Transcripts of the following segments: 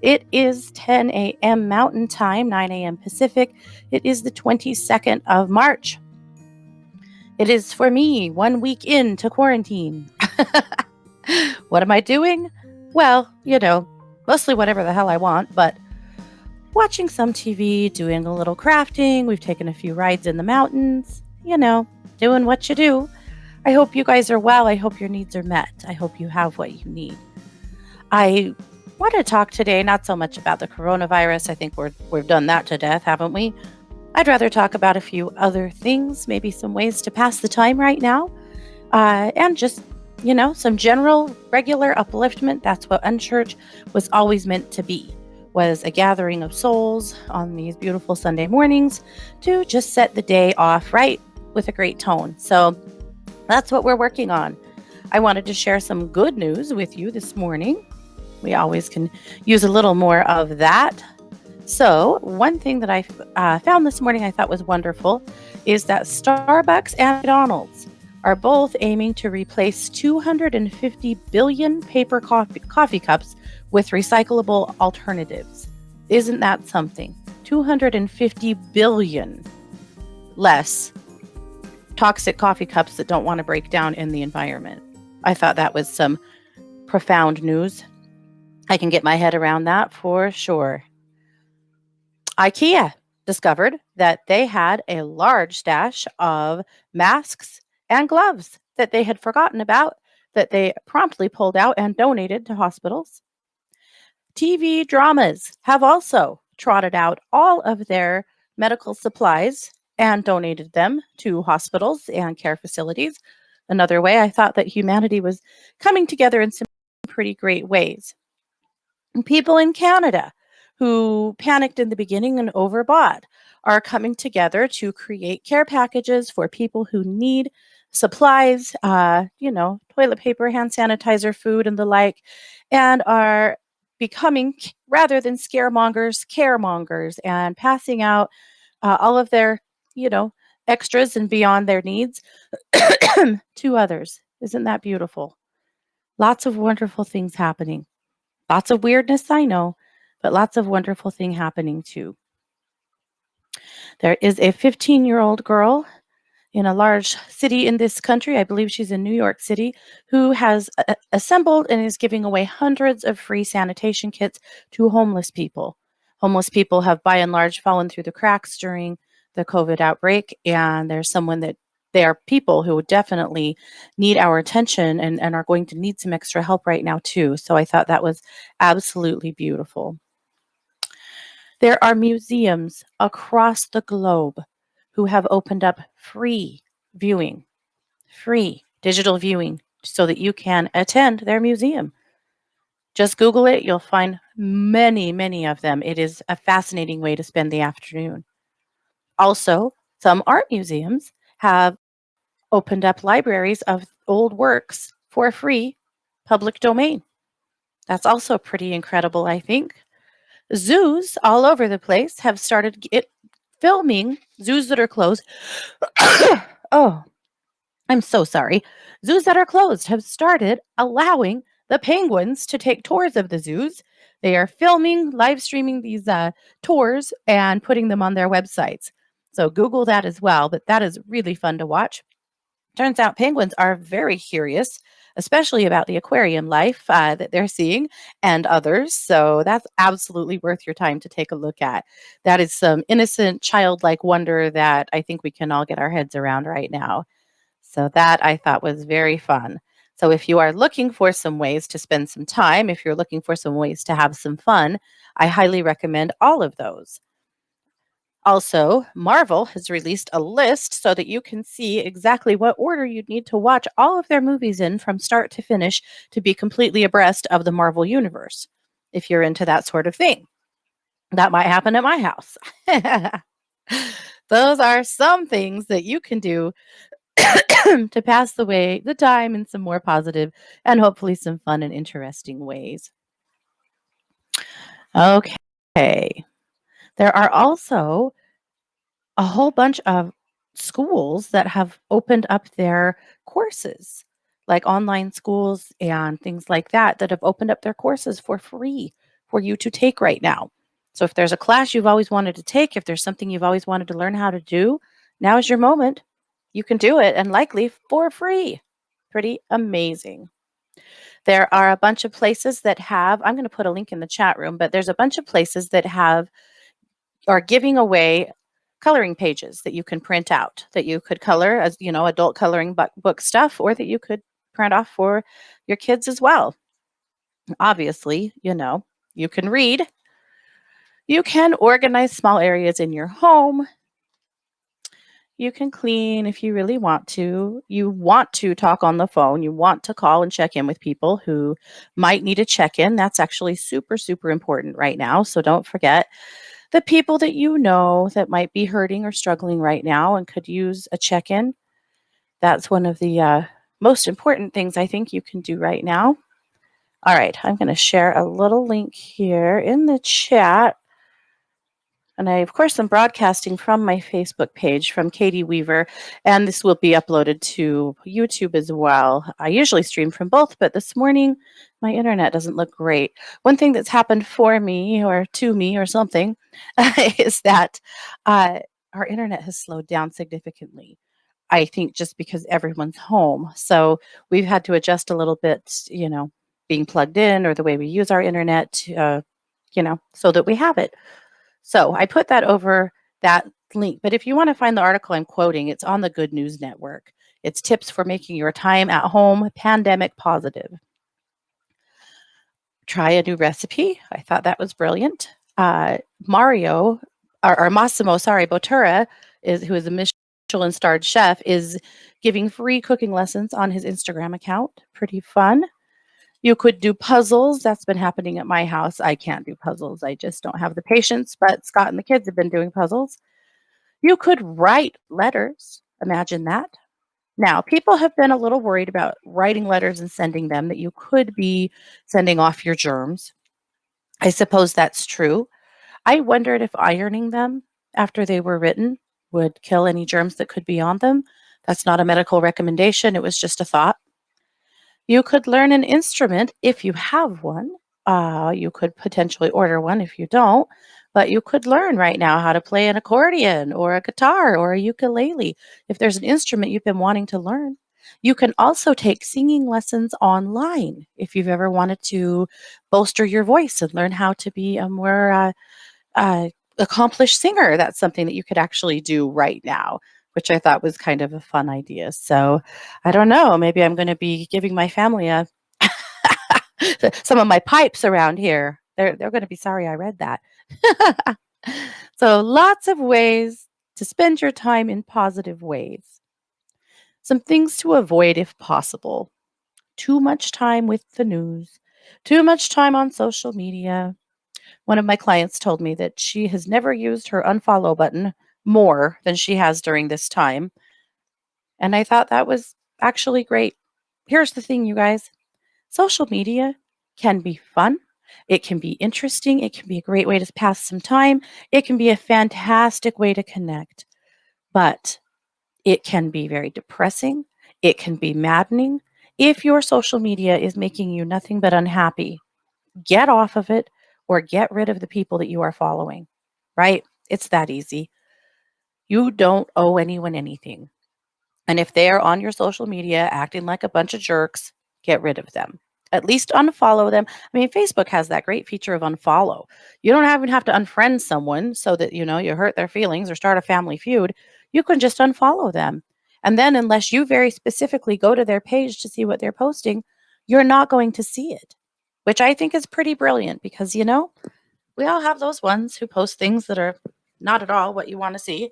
It is 10 a.m. Mountain Time, 9 a.m. Pacific. It is the 22nd of March. It is for me 1 week into quarantine. What am I doing? Well, mostly whatever the hell I want, but watching some TV, doing a little crafting. We've taken a few rides in the mountains, doing what you do. I hope you guys are well. I hope your needs are met. I hope you have what you need. I want to talk today not so much about the coronavirus. I think we've done that to death, haven't we? I'd rather talk about a few other things, maybe some ways to pass the time right now, and just, some general, regular upliftment. That's what Unchurch was always meant to be, was a gathering of souls on these beautiful Sunday mornings to just set the day off right with a great tone. So that's what we're working on. I wanted to share some good news with you this morning. We always can use a little more of that. So one thing that I found this morning I thought was wonderful is that Starbucks and McDonald's are both aiming to replace 250 billion paper coffee cups with recyclable alternatives. Isn't that something? 250 billion less toxic coffee cups that don't want to break down in the environment. I thought that was some profound news. I can get my head around that for sure. IKEA discovered that they had a large stash of masks and gloves that they had forgotten about, that they promptly pulled out and donated to hospitals. TV dramas have also trotted out all of their medical supplies and donated them to hospitals and care facilities. Another way I thought that humanity was coming together in some pretty great ways. People in Canada who panicked in the beginning and overbought are coming together to create care packages for people who need supplies, toilet paper, hand sanitizer, food, and the like, and are becoming, rather than scaremongers, caremongers, and passing out all of their, you know, extras and beyond their needs to others. Isn't that beautiful? Lots of wonderful things happening. Lots of weirdness, I know, but lots of wonderful thing happening too. There is a 15-year-old girl in a large city in this country, I believe she's in New York City, who has assembled and is giving away hundreds of free sanitation kits to homeless people. Homeless people have by and large fallen through the cracks during the COVID outbreak, and they are people who definitely need our attention and are going to need some extra help right now too. So I thought that was absolutely beautiful. There are museums across the globe who have opened up free digital viewing so that you can attend their museum. Just Google it, you'll find many, many of them. It is a fascinating way to spend the afternoon. Also, some art museums have opened up libraries of old works for free, public domain. That's also pretty incredible, I think. Zoos all over the place have started filming zoos that are closed. Oh, I'm so sorry. Zoos that are closed have started allowing the penguins to take tours of the zoos. They are filming, live streaming these tours and putting them on their websites. So Google that as well, but that is really fun to watch. Turns out penguins are very curious, especially about the aquarium life that they're seeing and others. So that's absolutely worth your time to take a look at. That is some innocent, childlike wonder that I think we can all get our heads around right now. So that I thought was very fun. So if you are looking for some ways to spend some time, if you're looking for some ways to have some fun, I highly recommend all of those. Also, Marvel has released a list so that you can see exactly what order you'd need to watch all of their movies in from start to finish to be completely abreast of the Marvel universe, if you're into that sort of thing. That might happen at my house. Those are some things that you can do to pass the time in some more positive and hopefully some fun and interesting ways. Okay. There are also a whole bunch of schools that have opened up their courses, like online schools and things like that, that have opened up their courses for free for you to take right now. So if there's a class you've always wanted to take, if there's something you've always wanted to learn how to do, now is your moment. You can do it, and likely for free. Pretty amazing. There are a bunch of places that have, I'm going to put a link in the chat room, but there's a bunch of places that are giving away coloring pages that you can print out, that you could color as, adult coloring book stuff, or that you could print off for your kids as well. Obviously, you can read. You can organize small areas in your home. You can clean if you really want to. You want to talk on the phone. You want to call and check in with people who might need a check in. That's actually super, super important right now. So don't forget the people that you know that might be hurting or struggling right now and could use a check in. That's one of the most important things I think you can do right now. All right, I'm going to share a little link here in the chat. And I, of course, am broadcasting from my Facebook page from Katie Weaver, and this will be uploaded to YouTube as well. I usually stream from both, but this morning my internet doesn't look great. One thing that's happened for me or to me or something is that our internet has slowed down significantly. I think just because everyone's home. So we've had to adjust a little bit, being plugged in or the way we use our internet, so that we have it. So I put that over that link. But if you want to find the article I'm quoting, it's on the Good News Network. It's tips for making your time at home pandemic positive. Try a new recipe. I thought that was brilliant. Massimo Bottura, who is a Michelin-starred chef, is giving free cooking lessons on his Instagram account. Pretty fun. You could do puzzles. That's been happening at my house. I can't do puzzles. I just don't have the patience, but Scott and the kids have been doing puzzles. You could write letters. Imagine that. Now, people have been a little worried about writing letters and sending them, that you could be sending off your germs. I suppose that's true. I wondered if ironing them after they were written would kill any germs that could be on them. That's not a medical recommendation. It was just a thought. You could learn an instrument if you have one. You could potentially order one if you don't, but you could learn right now how to play an accordion or a guitar or a ukulele if there's an instrument you've been wanting to learn. You can also take singing lessons online if you've ever wanted to bolster your voice and learn how to be a more accomplished singer. That's something that you could actually do right now, which I thought was kind of a fun idea. So I don't know, maybe I'm going to be giving my family some of my pipes around here. They're going to be sorry I read that. So lots of ways to spend your time in positive ways. Some things to avoid if possible. Too much time with the news, too much time on social media. One of my clients told me that she has never used her unfollow button more than she has during this time. And I thought that was actually great. Here's the thing, you guys. Social media can be fun. It can be interesting. It can be a great way to pass some time. It can be a fantastic way to connect. But it can be very depressing. It can be maddening. If your social media is making you nothing but unhappy, get off of it or get rid of the people that you are following, right? It's that easy. You don't owe anyone anything. And if they are on your social media acting like a bunch of jerks, get rid of them. At least unfollow them. I mean, Facebook has that great feature of unfollow. You don't even have to unfriend someone so that, you hurt their feelings or start a family feud. You can just unfollow them. And then unless you very specifically go to their page to see what they're posting, you're not going to see it, which I think is pretty brilliant because, we all have those ones who post things that are not at all what you want to see.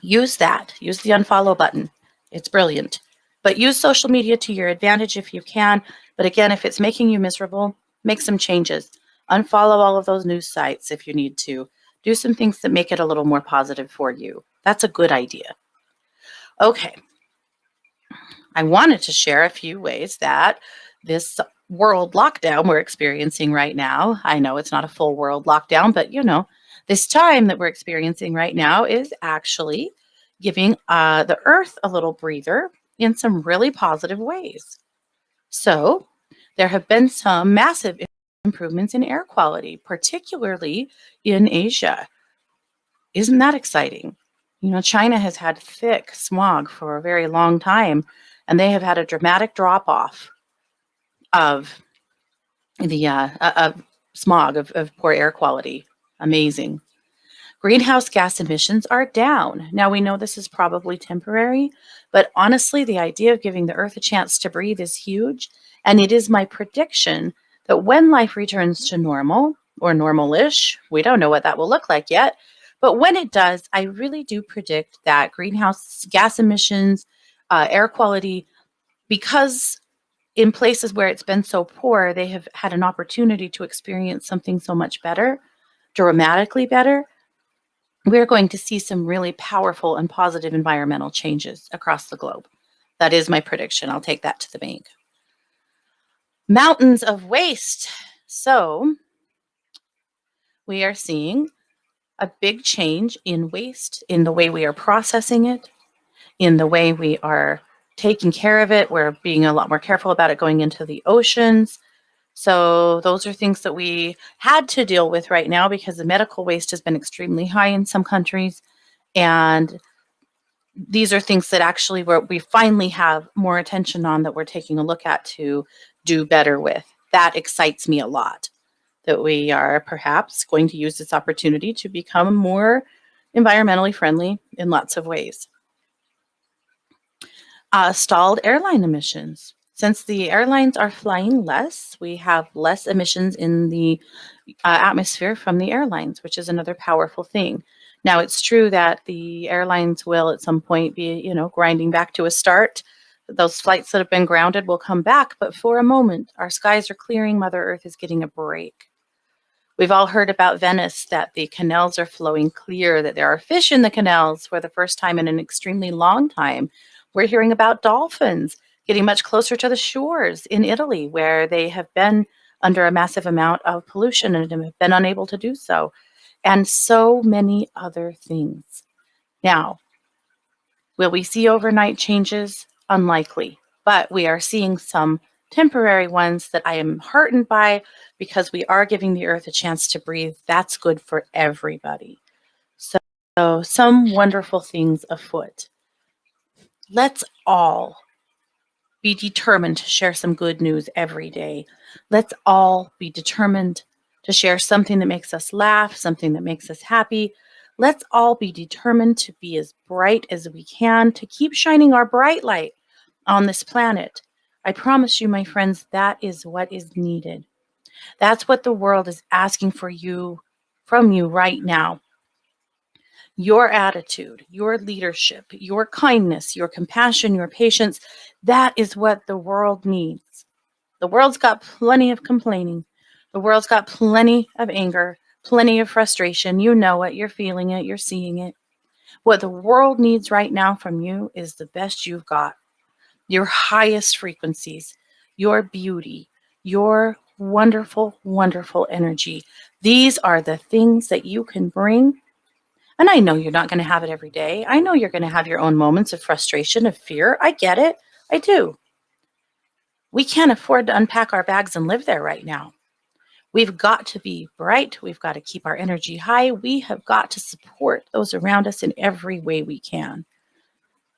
Use that. Use the unfollow button. It's brilliant. But use social media to your advantage if you can. But again, if it's making you miserable, make some changes. Unfollow all of those news sites if you need to. Do some things that make it a little more positive for you. That's a good idea. Okay. I wanted to share a few ways that this world lockdown we're experiencing right now, I know it's not a full world lockdown, but this time that we're experiencing right now is actually giving the earth a little breather in some really positive ways. So there have been some massive improvements in air quality, particularly in Asia. Isn't that exciting? China has had thick smog for a very long time, and they have had a dramatic drop off of the of smog, of poor air quality. Amazing. Greenhouse gas emissions are down. Now, we know this is probably temporary, but honestly, the idea of giving the earth a chance to breathe is huge. And it is my prediction that when life returns to normal or normal-ish, we don't know what that will look like yet, but when it does, I really do predict that greenhouse gas emissions, air quality, because in places where it's been so poor, they have had an opportunity to experience something so much better, dramatically better. We're going to see some really powerful and positive environmental changes across the globe. That is my prediction. I'll take that to the bank. Mountains of waste. So we are seeing a big change in waste, in the way we are processing it, in the way we are taking care of it. We're being a lot more careful about it going into the oceans. So those are things that we had to deal with right now because the medical waste has been extremely high in some countries. And these are things that actually we finally have more attention on, that we're taking a look at to do better with. That excites me a lot, that we are perhaps going to use this opportunity to become more environmentally friendly in lots of ways. Stalled airline emissions. Since the airlines are flying less, we have less emissions in the atmosphere from the airlines, which is another powerful thing. Now, it's true that the airlines will at some point be, grinding back to a start. Those flights that have been grounded will come back, but for a moment, our skies are clearing. Mother Earth is getting a break. We've all heard about Venice, that the canals are flowing clear, that there are fish in the canals for the first time in an extremely long time. We're hearing about dolphins getting much closer to the shores in Italy, where they have been under a massive amount of pollution and have been unable to do so, and so many other things. Now, will we see overnight changes? Unlikely, but we are seeing some temporary ones that I am heartened by, because we are giving the earth a chance to breathe. That's good for everybody. So some wonderful things afoot. Let's all be determined to share some good news every day. Let's all be determined to share something that makes us laugh, something that makes us happy. Let's all be determined to be as bright as we can, to keep shining our bright light on this planet. I promise you, my friends, that is what is needed. That's what the world is asking from you right now. Your attitude, your leadership, your kindness, your compassion, your patience, that is what the world needs. The world's got plenty of complaining. The world's got plenty of anger, plenty of frustration. You know it, you're feeling it, you're seeing it. What the world needs right now from you is the best you've got. Your highest frequencies, your beauty, your wonderful, wonderful energy. These are the things that you can bring. And I know you're not going to have it every day. I know you're going to have your own moments of frustration, of fear. I get it. I do. We can't afford to unpack our bags and live there right now. We've got to be bright. We've got to keep our energy high. We have got to support those around us in every way we can.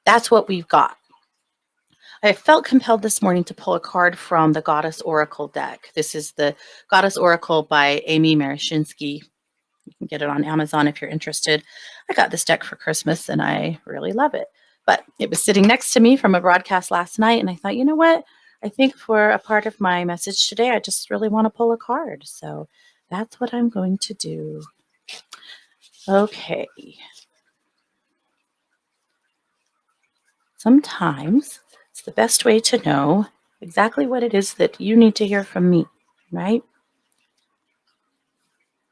That's what we've got. I felt compelled this morning to pull a card from the Goddess Oracle deck. This is the Goddess Oracle by Amy Marashinsky. You can get it on Amazon if you're interested. I got this deck for Christmas and I really love it. But it was sitting next to me from a broadcast last night, and I thought, you know what? I think for a part of my message today, I just really want to pull a card. So that's what I'm going to do. Okay. Sometimes it's the best way to know exactly what it is that you need to hear from me, right?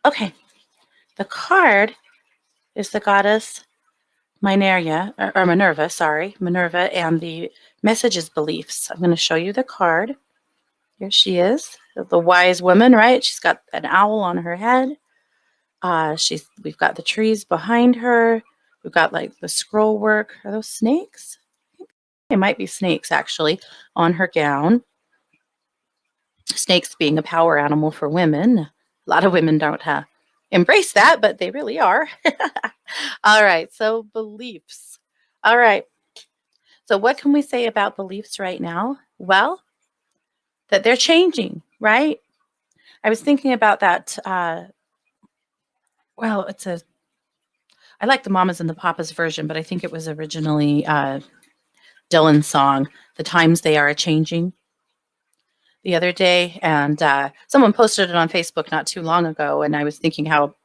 Okay. The card is the goddess Minerva, and the message is beliefs. I'm going to show you the card. Here she is, the wise woman, right? She's got an owl on her head. We've got the trees behind her. We've got like the scroll work. Are those snakes? It might be snakes actually on her gown. Snakes being a power animal for women. A lot of women don't embrace that, but they really are. All right, so beliefs. All right, so what can we say about beliefs right now? Well, that they're changing, right? I was thinking about that. Well, I like the Mamas and the Papas version, but I think it was originally Dylan's song, The Times They Are a Changing, the other day. And someone posted it on Facebook not too long ago. And I was thinking how,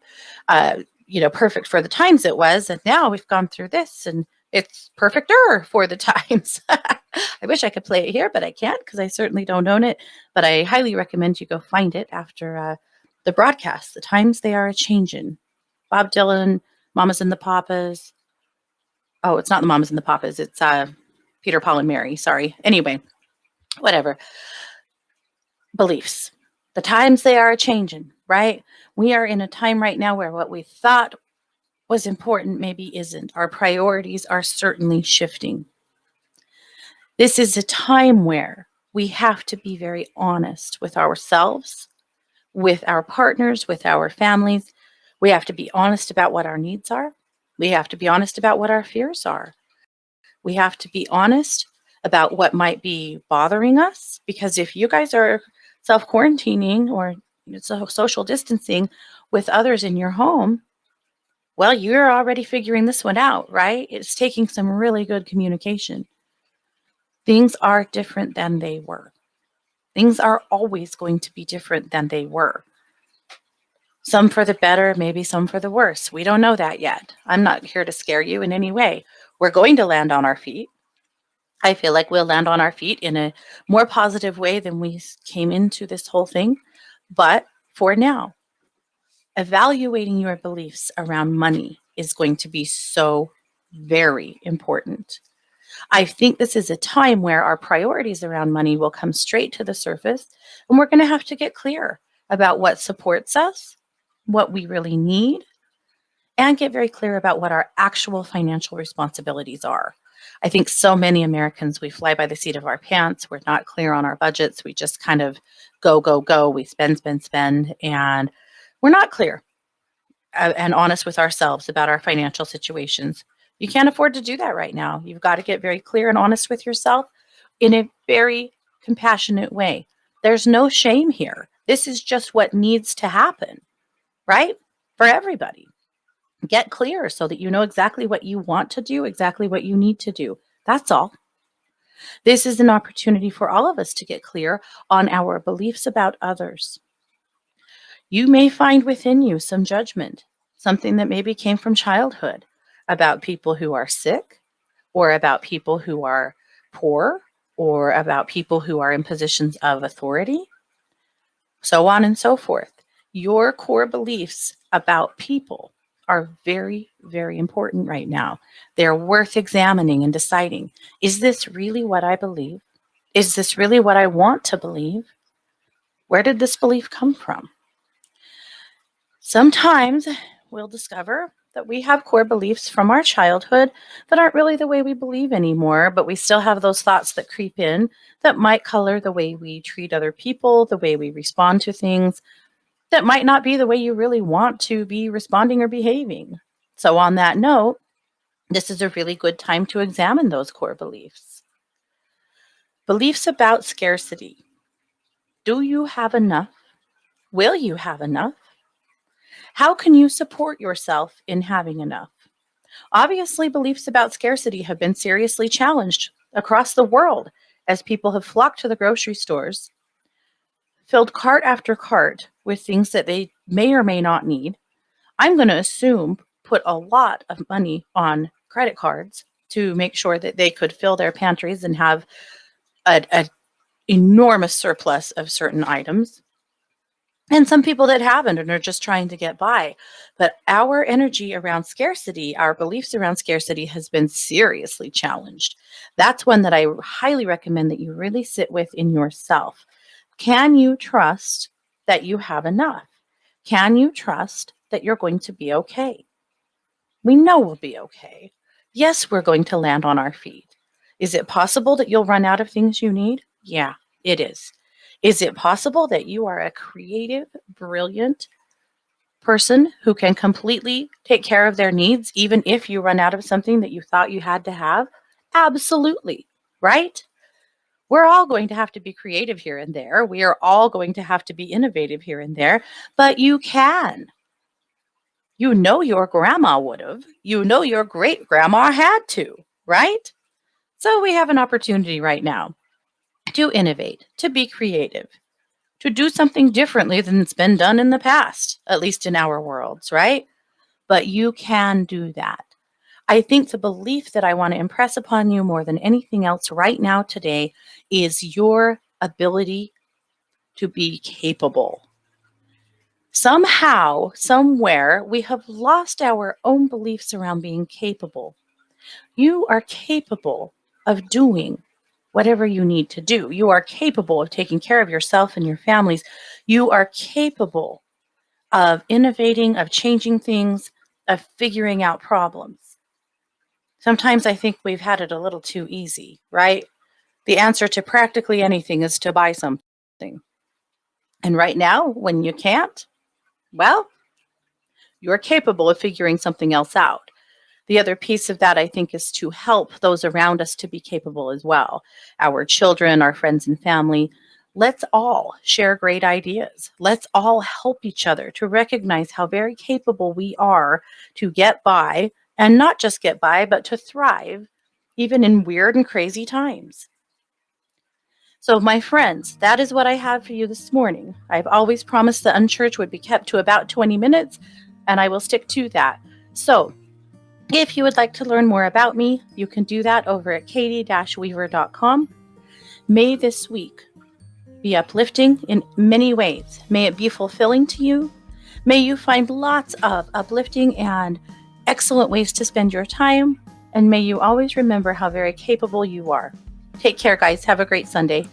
perfect for the times it was. And now we've gone through this and it's perfecter for the times. I wish I could play it here, but I can't because I certainly don't own it. But I highly recommend you go find it after the broadcast. The Times They Are a Changing. Bob Dylan, Mamas and the Papas. Oh, it's not the Mamas and the Papas. It's Peter, Paul, and Mary. Sorry. Anyway, whatever. Beliefs. The times they are changing, right? We are in a time right now where what we thought was important maybe isn't. Our priorities are certainly shifting. This is a time where we have to be very honest with ourselves, with our partners, with our families. We have to be honest about what our needs are. We have to be honest about what our fears are. We have to be honest about what might be bothering us, because if you guys are self-quarantining or social distancing with others in your home, well, you're already figuring this one out, right? It's taking some really good communication. Things are different than they were. Things are always going to be different than they were. Some for the better, maybe some for the worse. We don't know that yet. I'm not here to scare you in any way. We're going to land on our feet. I feel like we'll land on our feet in a more positive way than we came into this whole thing. But for now, evaluating your beliefs around money is going to be so very important. I think this is a time where our priorities around money will come straight to the surface, and we're going to have to get clear about what supports us, what we really need, and get very clear about what our actual financial responsibilities are. I think so many Americans, we fly by the seat of our pants. We're not clear on our budgets. We just kind of go, go, go. We spend, spend, spend. And we're not clear and honest with ourselves about our financial situations. You can't afford to do that right now. You've got to get very clear and honest with yourself in a very compassionate way. There's no shame here. This is just what needs to happen, right? For everybody. Get clear so that you know exactly what you want to do, exactly what you need to do. That's all. This is an opportunity for all of us to get clear on our beliefs about others. You may find within you some judgment, something that maybe came from childhood about people who are sick, or about people who are poor, or about people who are in positions of authority, so on and so forth. Your core beliefs about people are very, very important right now. They're worth examining and deciding, is this really what I believe? Is this really what I want to believe? Where did this belief come from? Sometimes we'll discover that we have core beliefs from our childhood that aren't really the way we believe anymore, but we still have those thoughts that creep in that might color the way we treat other people, the way we respond to things, that might not be the way you really want to be responding or behaving. So on that note, this is a really good time to examine those core beliefs. Beliefs about scarcity. Do you have enough? Will you have enough? How can you support yourself in having enough? Obviously, beliefs about scarcity have been seriously challenged across the world as people have flocked to the grocery stores, filled cart after cart with things that they may or may not need. I'm going to assume put a lot of money on credit cards to make sure that they could fill their pantries and have an enormous surplus of certain items. And some people that haven't and are just trying to get by. But our energy around scarcity, our beliefs around scarcity has been seriously challenged. That's one that I highly recommend that you really sit with in yourself. Can you trust that you have enough? Can you trust that you're going to be okay? We know we'll be okay. Yes, we're going to land on our feet. Is it possible that you'll run out of things you need? Yeah, it is. Is it possible that you are a creative, brilliant person who can completely take care of their needs, even if you run out of something that you thought you had to have? Absolutely, right? We're all going to have to be creative here and there. We are all going to have to be innovative here and there, but you can. You know your grandma would have. You know your great grandma had to, right? So we have an opportunity right now to innovate, to be creative, to do something differently than it's been done in the past, at least in our worlds, right? But you can do that. I think the belief that I want to impress upon you more than anything else right now today is your ability to be capable. Somehow, somewhere, we have lost our own beliefs around being capable. You are capable of doing whatever you need to do. You are capable of taking care of yourself and your families. You are capable of innovating, of changing things, of figuring out problems. Sometimes I think we've had it a little too easy, right? The answer to practically anything is to buy something. And right now, when you can't, well, you're capable of figuring something else out. The other piece of that, I think, is to help those around us to be capable as well. Our children, our friends and family. Let's all share great ideas. Let's all help each other to recognize how very capable we are to get by, and not just get by, but to thrive, even in weird and crazy times. So, my friends, that is what I have for you this morning. I've always promised the Unchurch would be kept to about 20 minutes, and I will stick to that. So, if you would like to learn more about me, you can do that over at katie-weaver.com. May this week be uplifting in many ways. May it be fulfilling to you. May you find lots of uplifting and excellent ways to spend your time. And may you always remember how very capable you are. Take care, guys. Have a great Sunday.